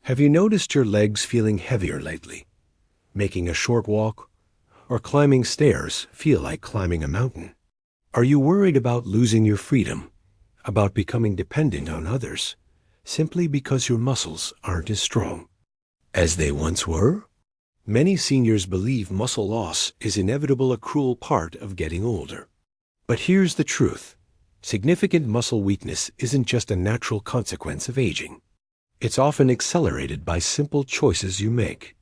Have you noticed your legs feeling heavier lately? Making a short walk or climbing stairs feel like climbing a mountain? Are you worried about losing your freedom, about becoming dependent on others, simply because your muscles aren't as strong as they once were? Many seniors believe muscle loss is inevitable, a cruel part of getting older. But here's the truth. Significant muscle weakness isn't just a natural consequence of aging. It's often accelerated by simple choices you make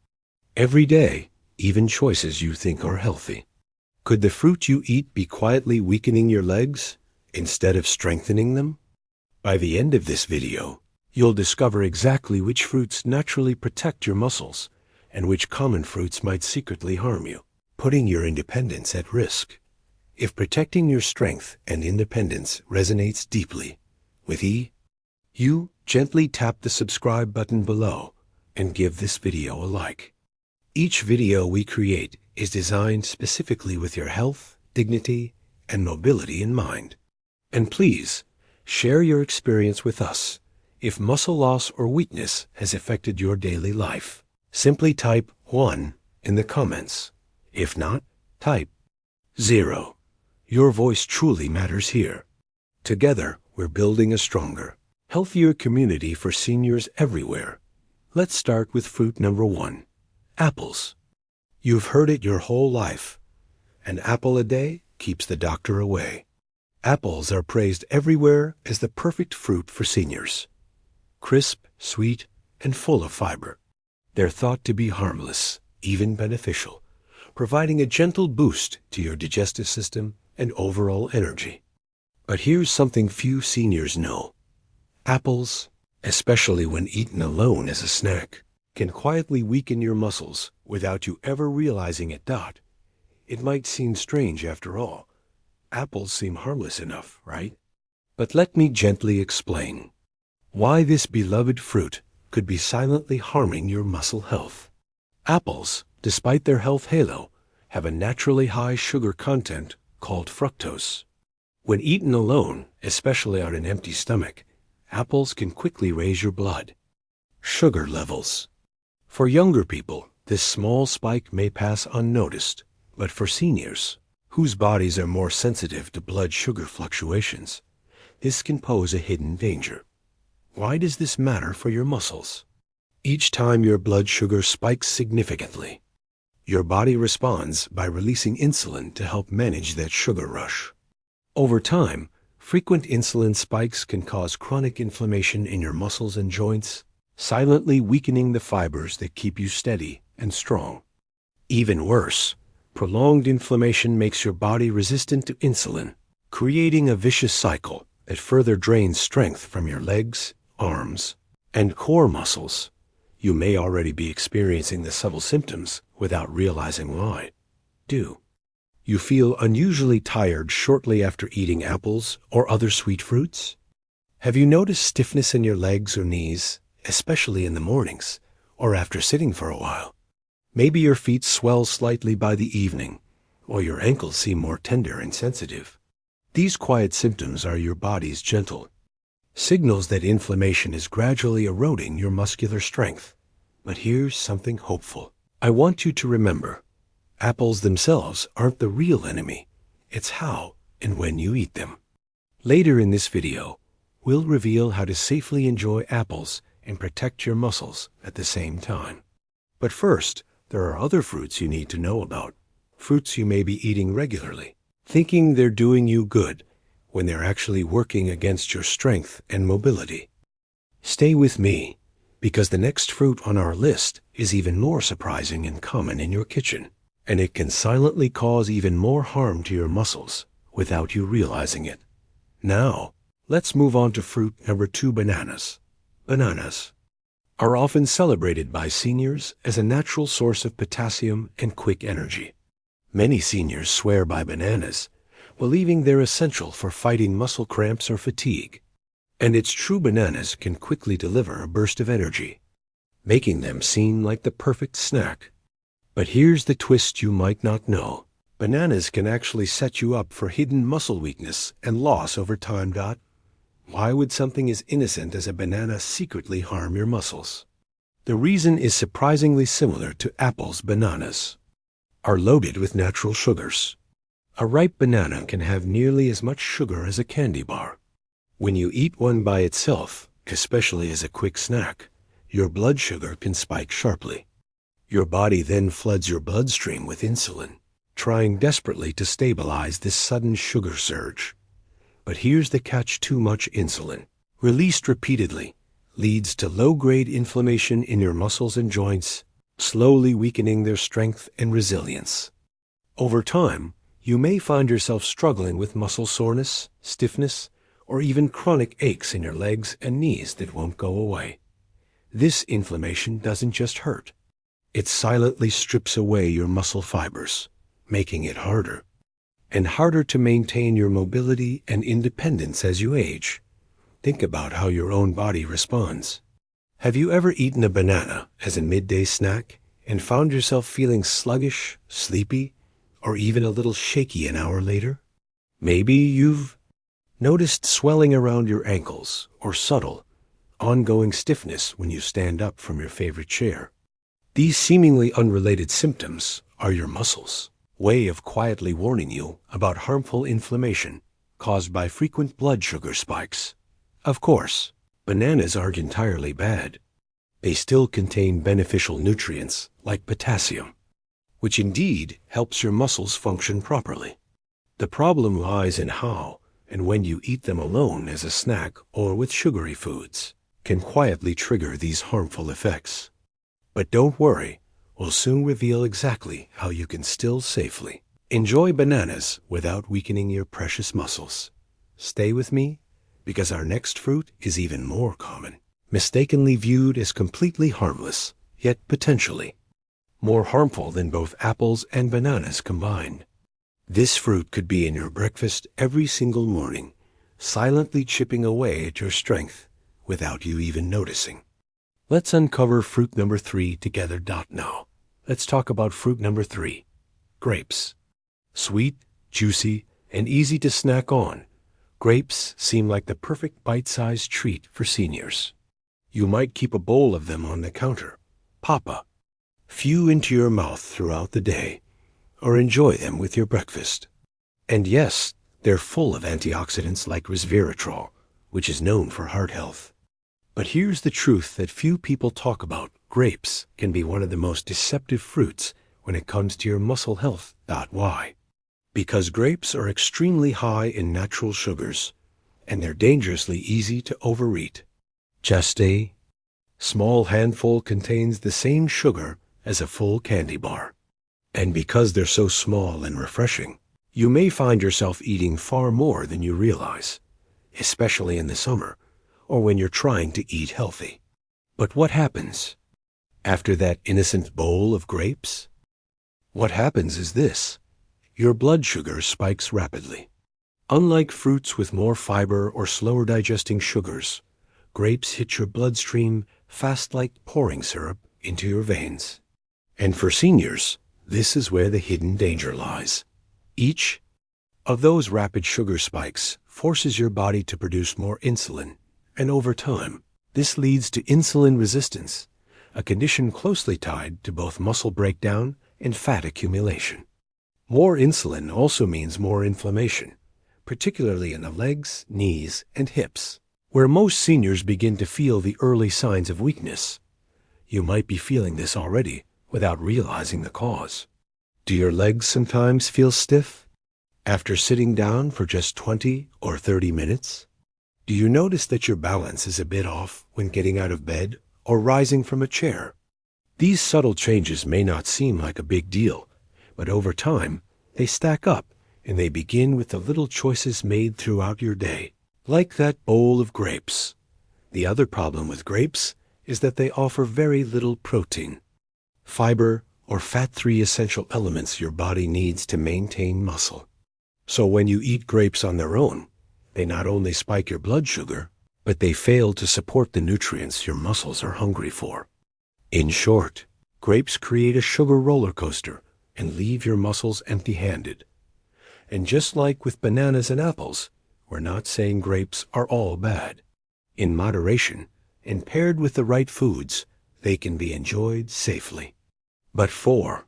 every day, even choices you think are healthy. Could the fruit you eat be quietly weakening your legs instead of strengthening them? By the end of this video, you'll discover exactly which fruits naturally protect your muscles and which common fruits might secretly harm you, putting your independence at risk. If protecting your strength and independence resonates deeply with you, gently tap the subscribe button below and give this video a like. Each video we create is designed specifically with your health, dignity, and mobility in mind. And please, share your experience with us. If muscle loss or weakness has affected your daily life, simply type 1 in the comments. If not, type 0. Your voice truly matters here. Together, we're building a stronger, healthier community for seniors everywhere. Let's start with fruit number 1, apples. You've heard it your whole life. An apple a day keeps the doctor away. Apples are praised everywhere as the perfect fruit for seniors. Crisp, sweet, and full of fiber. They're thought to be harmless, even beneficial, providing a gentle boost to your digestive system and overall energy. But here's something few seniors know. Apples, especially when eaten alone as a snack, can quietly weaken your muscles without you ever realizing it. It might seem strange after all. Apples seem harmless enough, right? But let me gently explain why this beloved fruit could be silently harming your muscle health. Apples, despite their health halo, have a naturally high sugar content called fructose. When eaten alone, especially on an empty stomach, apples can quickly raise your blood sugar levels. For younger people, this small spike may pass unnoticed, but for seniors, whose bodies are more sensitive to blood sugar fluctuations, this can pose a hidden danger. Why does this matter for your muscles? Each time your blood sugar spikes significantly, your body responds by releasing insulin to help manage that sugar rush. Over time, frequent insulin spikes can cause chronic inflammation in your muscles and joints, silently weakening the fibers that keep you steady and strong. Even worse, prolonged inflammation makes your body resistant to insulin, creating a vicious cycle that further drains strength from your legs, arms, and core muscles. You may already be experiencing the subtle symptoms without realizing why. Do you feel unusually tired shortly after eating apples or other sweet fruits? Have you noticed stiffness in your legs or knees, especially in the mornings or after sitting for a while? Maybe your feet swell slightly by the evening, or your ankles seem more tender and sensitive. These quiet symptoms are your body's gentle signals that inflammation is gradually eroding your muscular strength. But here's something hopeful. I want you to remember, apples themselves aren't the real enemy. It's how and when you eat them. Later in this video, we'll reveal how to safely enjoy apples and protect your muscles at the same time. But first, there are other fruits you need to know about. Fruits you may be eating regularly, thinking they're doing you good, when they're actually working against your strength and mobility. Stay with me, because the next fruit on our list is even more surprising and common in your kitchen, and it can silently cause even more harm to your muscles without you realizing it. Now, let's move on to fruit number 2, bananas. Bananas are often celebrated by seniors as a natural source of potassium and quick energy. Many seniors swear by bananas, believing they're essential for fighting muscle cramps or fatigue. And its true bananas can quickly deliver a burst of energy, making them seem like the perfect snack. But here's the twist you might not know. Bananas can actually set you up for hidden muscle weakness and loss over time. Why would something as innocent as a banana secretly harm your muscles? The reason is surprisingly similar to apples. Bananas are loaded with natural sugars. A ripe banana can have nearly as much sugar as a candy bar. When you eat one by itself, especially as a quick snack, your blood sugar can spike sharply. Your body then floods your bloodstream with insulin, trying desperately to stabilize this sudden sugar surge. But here's the catch: too much insulin, released repeatedly, leads to low-grade inflammation in your muscles and joints, slowly weakening their strength and resilience. Over time, you may find yourself struggling with muscle soreness, stiffness, or even chronic aches in your legs and knees that won't go away. This inflammation doesn't just hurt. It silently strips away your muscle fibers, making it harder and harder to maintain your mobility and independence as you age. Think about how your own body responds. Have you ever eaten a banana as a midday snack and found yourself feeling sluggish, sleepy, or even a little shaky an hour later? Maybe you've noticed swelling around your ankles or subtle, ongoing stiffness when you stand up from your favorite chair. These seemingly unrelated symptoms are your muscles' way of quietly warning you about harmful inflammation caused by frequent blood sugar spikes. Of course, bananas aren't entirely bad. They still contain beneficial nutrients like potassium, which indeed helps your muscles function properly. The problem lies in how and when you eat them alone as a snack or with sugary foods, can quietly trigger these harmful effects. But don't worry, we'll soon reveal exactly how you can still safely enjoy bananas without weakening your precious muscles. Stay with me, because our next fruit is even more common, mistakenly viewed as completely harmless, yet potentially more harmful than both apples and bananas combined. This fruit could be in your breakfast every single morning, silently chipping away at your strength without you even noticing. Let's uncover fruit number 3 together. Now, let's talk about fruit number 3, grapes. Sweet, juicy, and easy to snack on, grapes seem like the perfect bite-sized treat for seniors. You might keep a bowl of them on the counter, pop a few into your mouth throughout the day, or enjoy them with your breakfast. And yes, they're full of antioxidants like resveratrol, which is known for heart health. But here's the truth that few people talk about: grapes can be one of the most deceptive fruits when it comes to your muscle health. Why? Because grapes are extremely high in natural sugars, and they're dangerously easy to overeat. Just a small handful contains the same sugar as a full candy bar. And because they're so small and refreshing, you may find yourself eating far more than you realize, especially in the summer or when you're trying to eat healthy. But what happens after that innocent bowl of grapes? What happens is this: your blood sugar spikes rapidly. Unlike fruits with more fiber or slower digesting sugars, grapes hit your bloodstream fast like pouring syrup into your veins. And for seniors, this is where the hidden danger lies. Each of those rapid sugar spikes forces your body to produce more insulin, and over time, this leads to insulin resistance, a condition closely tied to both muscle breakdown and fat accumulation. More insulin also means more inflammation, particularly in the legs, knees, and hips, where most seniors begin to feel the early signs of weakness. You might be feeling this already without realizing the cause. Do your legs sometimes feel stiff after sitting down for just 20 or 30 minutes? Do you notice that your balance is a bit off when getting out of bed or rising from a chair? These subtle changes may not seem like a big deal, but over time, they stack up, and they begin with the little choices made throughout your day, like that bowl of grapes. The other problem with grapes is that they offer very little protein, fiber, or fat-free essential elements your body needs to maintain muscle. So when you eat grapes on their own, they not only spike your blood sugar, but they fail to support the nutrients your muscles are hungry for. In short, grapes create a sugar roller coaster and leave your muscles empty-handed. And just like with bananas and apples, we're not saying grapes are all bad. In moderation, and paired with the right foods, they can be enjoyed safely. But 4.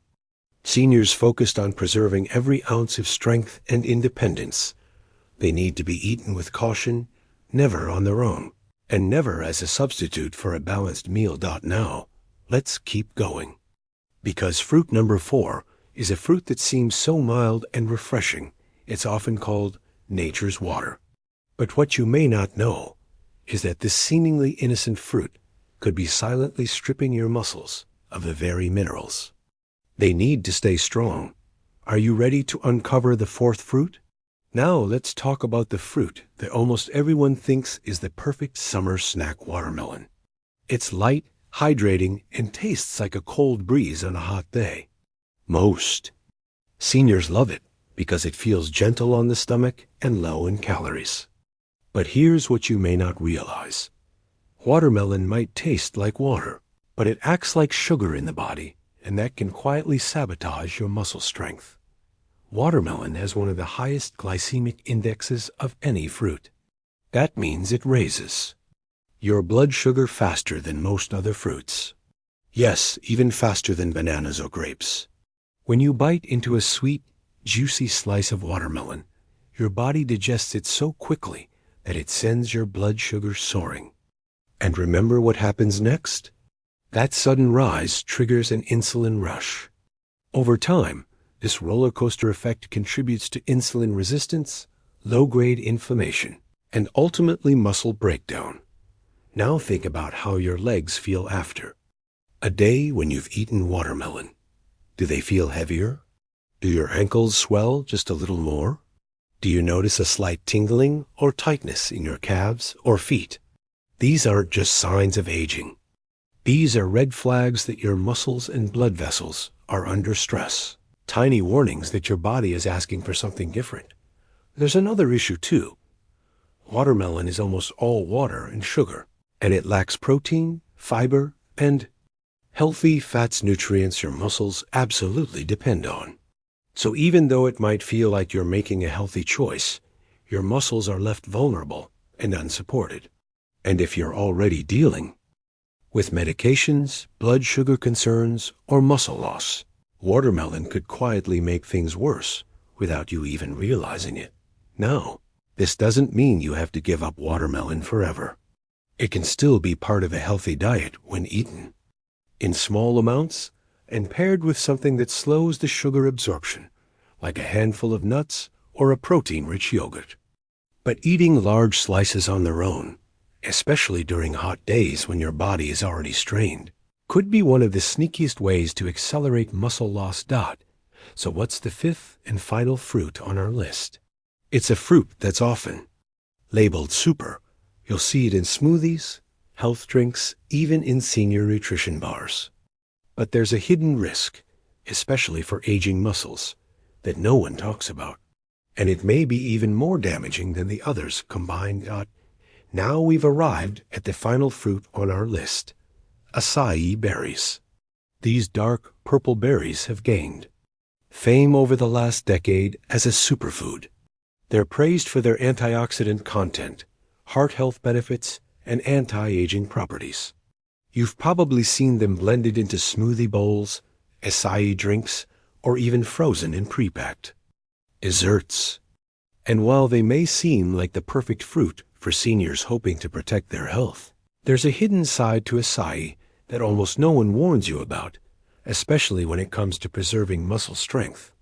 Seniors focused on preserving every ounce of strength and independence. They need to be eaten with caution, never on their own, and never as a substitute for a balanced meal. Now, let's keep going. Because fruit number 4 is a fruit that seems so mild and refreshing, it's often called nature's water. But what you may not know is that this seemingly innocent fruit could be silently stripping your muscles of the very minerals they need to stay strong. Are you ready to uncover the 4th fruit? Now let's talk about the fruit that almost everyone thinks is the perfect summer snack: watermelon. It's light, hydrating, and tastes like a cold breeze on a hot day. Most seniors love it because it feels gentle on the stomach and low in calories. But here's what you may not realize. Watermelon might taste like water, but it acts like sugar in the body, and that can quietly sabotage your muscle strength. Watermelon has one of the highest glycemic indexes of any fruit. That means it raises your blood sugar faster than most other fruits. Yes, even faster than bananas or grapes. When you bite into a sweet, juicy slice of watermelon, your body digests it so quickly that it sends your blood sugar soaring. And remember what happens next? That sudden rise triggers an insulin rush. Over time, this roller coaster effect contributes to insulin resistance, low-grade inflammation, and ultimately muscle breakdown. Now think about how your legs feel after a day when you've eaten watermelon. Do they feel heavier? Do your ankles swell just a little more? Do you notice a slight tingling or tightness in your calves or feet? These aren't just signs of aging. These are red flags that your muscles and blood vessels are under stress. Tiny warnings that your body is asking for something different. There's another issue too. Watermelon is almost all water and sugar, and it lacks protein, fiber, and healthy fats, nutrients your muscles absolutely depend on. So even though it might feel like you're making a healthy choice, your muscles are left vulnerable and unsupported. And if you're already dealing with medications, blood sugar concerns, or muscle loss, watermelon could quietly make things worse without you even realizing it. Now, this doesn't mean you have to give up watermelon forever. It can still be part of a healthy diet when eaten in small amounts and paired with something that slows the sugar absorption, like a handful of nuts or a protein-rich yogurt. But eating large slices on their own, especially during hot days when your body is already strained, could be one of the sneakiest ways to accelerate muscle loss. So what's the 5th and final fruit on our list? It's a fruit that's often labeled super. You'll see it in smoothies, health drinks, even in senior nutrition bars. But there's a hidden risk, especially for aging muscles, that no one talks about. And it may be even more damaging than the others combined. Now we've arrived at the final fruit on our list: acai berries. These dark purple berries have gained fame over the last decade as a superfood. They're praised for their antioxidant content, heart health benefits, and anti-aging properties. You've probably seen them blended into smoothie bowls, acai drinks, or even frozen in pre-packed desserts. And while they may seem like the perfect fruit for seniors hoping to protect their health, there's a hidden side to acai that almost no one warns you about, especially when it comes to preserving muscle strength.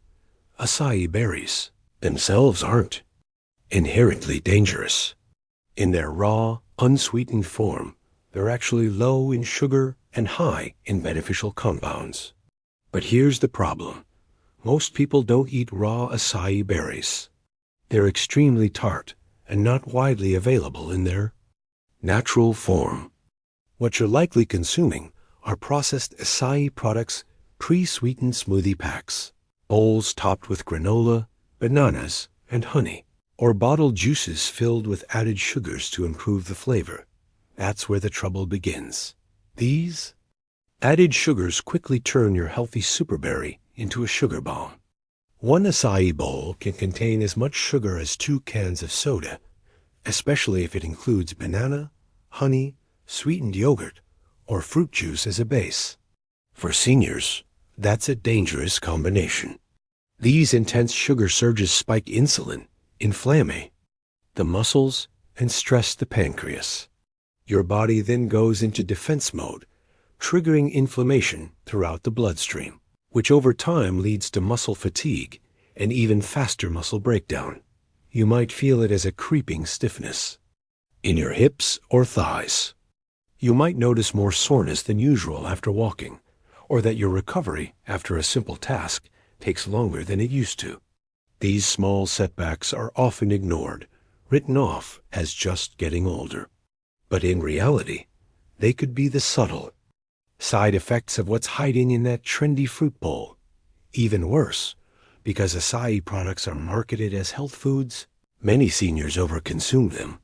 Acai berries themselves aren't inherently dangerous. In their raw, unsweetened form, they're actually low in sugar and high in beneficial compounds. But here's the problem. Most people don't eat raw acai berries. They're extremely tart and not widely available in their natural form. What you're likely consuming are processed acai products, pre-sweetened smoothie packs, bowls topped with granola, bananas, and honey, or bottled juices filled with added sugars to improve the flavor. That's where the trouble begins. These added sugars quickly turn your healthy superberry into a sugar bomb. One acai bowl can contain as much sugar as 2 cans of soda, especially if it includes banana, honey, sweetened yogurt, or fruit juice as a base. For seniors, that's a dangerous combination. These intense sugar surges spike insulin, inflame the muscles, and stress the pancreas. Your body then goes into defense mode, triggering inflammation throughout the bloodstream, which over time leads to muscle fatigue and even faster muscle breakdown. You might feel it as a creeping stiffness in your hips or thighs. You might notice more soreness than usual after walking, or that your recovery after a simple task takes longer than it used to. These small setbacks are often ignored, written off as just getting older. But in reality, they could be the subtle side effects of what's hiding in that trendy fruit bowl. Even worse, because acai products are marketed as health foods, many seniors overconsume them,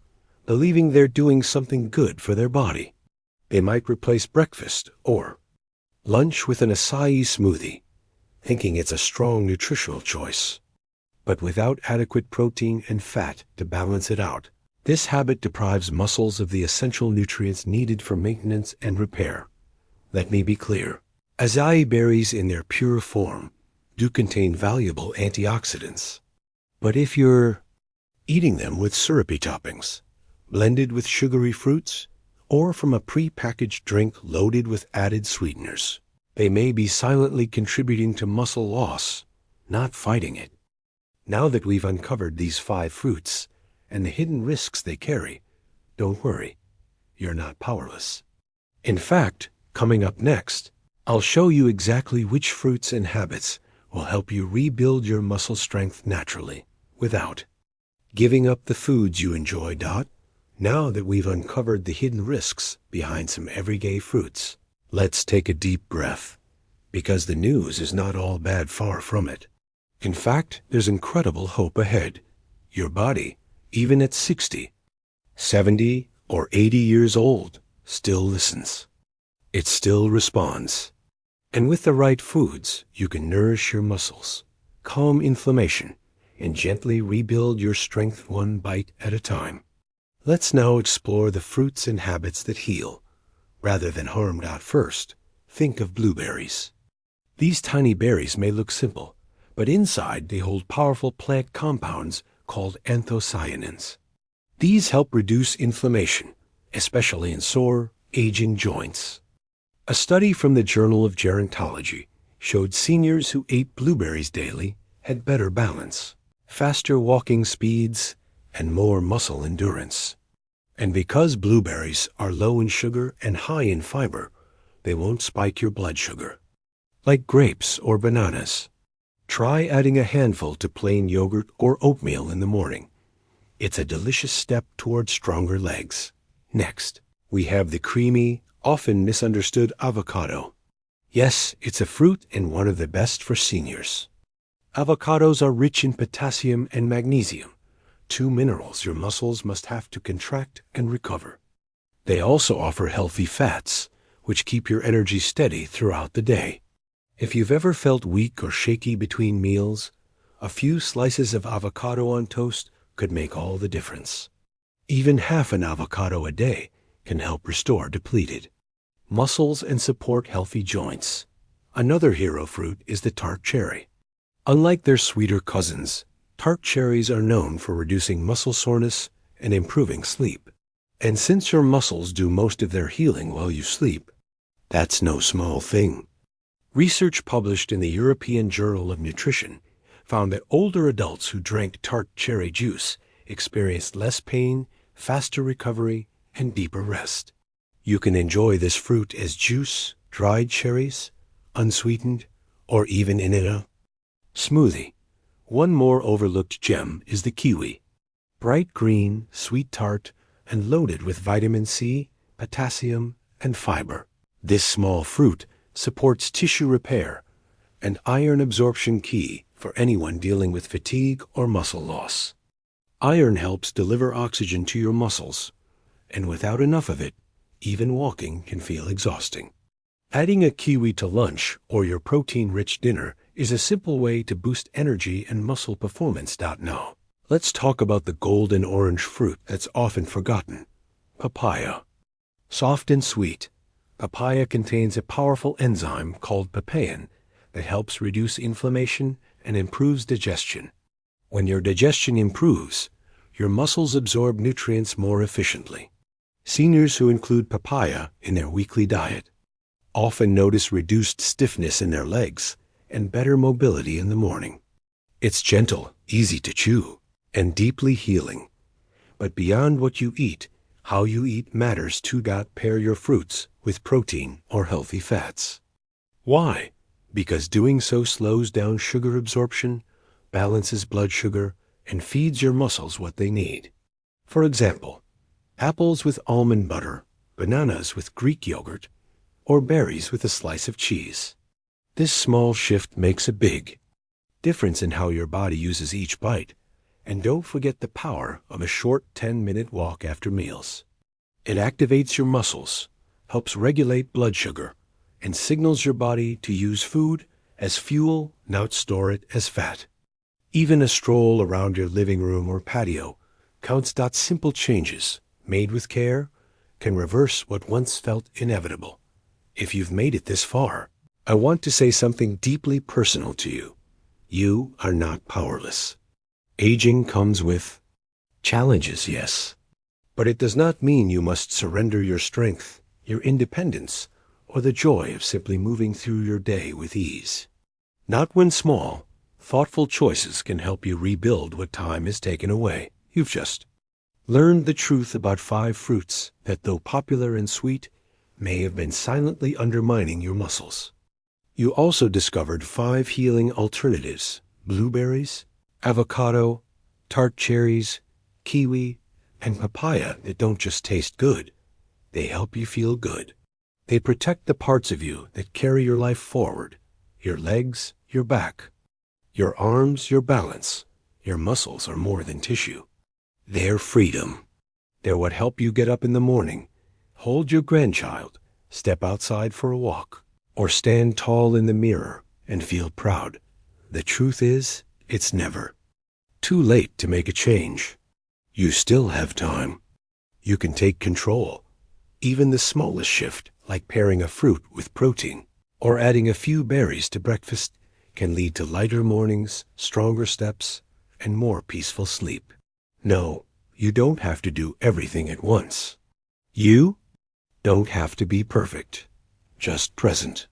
believing they're doing something good for their body. They might replace breakfast or lunch with an acai smoothie, thinking it's a strong nutritional choice. But without adequate protein and fat to balance it out, this habit deprives muscles of the essential nutrients needed for maintenance and repair. Let me be clear. Acai berries in their pure form do contain valuable antioxidants. But if you're eating them with syrupy toppings, blended with sugary fruits, or from a pre-packaged drink loaded with added sweeteners, they may be silently contributing to muscle loss, not fighting it. Now that we've uncovered these 5 fruits and the hidden risks they carry, don't worry, you're not powerless. In fact, coming up next, I'll show you exactly which fruits and habits will help you rebuild your muscle strength naturally, without giving up the foods you enjoy. Now that we've uncovered the hidden risks behind some everyday fruits, let's take a deep breath, because the news is not all bad, far from it. In fact, there's incredible hope ahead. Your body, even at 60, 70, or 80 years old, still listens. It still responds. And with the right foods, you can nourish your muscles, calm inflammation, and gently rebuild your strength one bite at a time. Let's now explore the fruits and habits that heal, rather than harm. First, think of blueberries. These tiny berries may look simple, but inside they hold powerful plant compounds called anthocyanins. These help reduce inflammation, especially in sore, aging joints. A study from the Journal of Gerontology showed seniors who ate blueberries daily had better balance, faster walking speeds, and more muscle endurance. And because blueberries are low in sugar and high in fiber, they won't spike your blood sugar. Like grapes or bananas. Try adding a handful to plain yogurt or oatmeal in the morning. It's a delicious step toward stronger legs. Next, we have the creamy, often misunderstood avocado. Yes, it's a fruit and one of the best for seniors. Avocados are rich in potassium and magnesium, 2 minerals your muscles must have to contract and recover. They also offer healthy fats, which keep your energy steady throughout the day. If you've ever felt weak or shaky between meals, a few slices of avocado on toast could make all the difference. Even half an avocado a day can help restore depleted muscles and support healthy joints. Another hero fruit is the tart cherry. Unlike their sweeter cousins, tart cherries are known for reducing muscle soreness and improving sleep. And since your muscles do most of their healing while you sleep, that's no small thing. Research published in the European Journal of Nutrition found that older adults who drank tart cherry juice experienced less pain, faster recovery, and deeper rest. You can enjoy this fruit as juice, dried cherries, unsweetened, or even in a smoothie. One more overlooked gem is the kiwi. Bright green, sweet tart, and loaded with vitamin C, potassium, and fiber. This small fruit supports tissue repair and iron absorption, key for anyone dealing with fatigue or muscle loss. Iron helps deliver oxygen to your muscles, and without enough of it, even walking can feel exhausting. Adding a kiwi to lunch or your protein-rich dinner is a simple way to boost energy and muscle performance. Now, let's talk about the golden orange fruit that's often forgotten, papaya. Soft and sweet, Papaya contains a powerful enzyme called papain that helps reduce inflammation and improves digestion. When your digestion improves, your muscles absorb nutrients more efficiently. Seniors who include papaya in their weekly diet often notice reduced stiffness in their legs and better mobility in the morning. It's gentle, easy to chew, and deeply healing. But beyond what you eat, how you eat matters too. Pair your fruits with protein or healthy fats. Why? Because doing so slows down sugar absorption, balances blood sugar, and feeds your muscles what they need. For example, apples with almond butter, bananas with Greek yogurt, or berries with a slice of cheese. This small shift makes a big difference in how your body uses each bite. And don't forget the power of a short 10-minute walk after meals. It activates your muscles, helps regulate blood sugar, and signals your body to use food as fuel, not store it as fat. Even a stroll around your living room or patio counts. Simple changes, made with care, can reverse what once felt inevitable. If you've made it this far, I want to say something deeply personal to you. You are not powerless. Aging comes with challenges, yes, but it does not mean you must surrender your strength, your independence, or the joy of simply moving through your day with ease. Not when small, thoughtful choices can help you rebuild what time has taken away. You've just learned the truth about 5 fruits that, though popular and sweet, may have been silently undermining your muscles. You also discovered 5 healing alternatives: blueberries, avocado, tart cherries, kiwi, and papaya that don't just taste good. They help you feel good. They protect the parts of you that carry your life forward: your legs, your back, your arms, your balance. Your muscles are more than tissue. They're freedom. They're what help you get up in the morning, hold your grandchild, step outside for a walk, or stand tall in the mirror and feel proud. The truth is, it's never too late to make a change. You still have time. You can take control. Even the smallest shift, like pairing a fruit with protein or adding a few berries to breakfast, can lead to lighter mornings, stronger steps, and more peaceful sleep. No, you don't have to do everything at once. You don't have to be perfect, just present,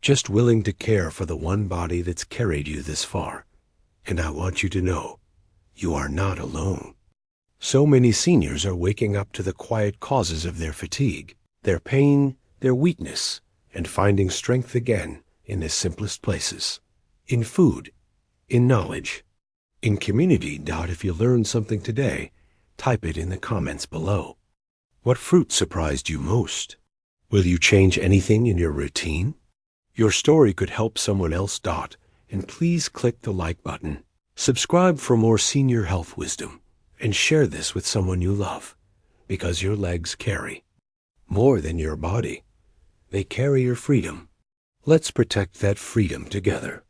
just willing to care for the one body that's carried you this far. And I want you to know, you are not alone. So many seniors are waking up to the quiet causes of their fatigue, their pain, their weakness, and finding strength again in the simplest places: in food, in knowledge, in community. If you learned something today, type it in the comments below. What fruit surprised you most? Will you change anything in your routine? Your story could help someone else. And please click the like button. Subscribe for more senior health wisdom, and share this with someone you love, because your legs carry more than your body. They carry your freedom. Let's protect that freedom together.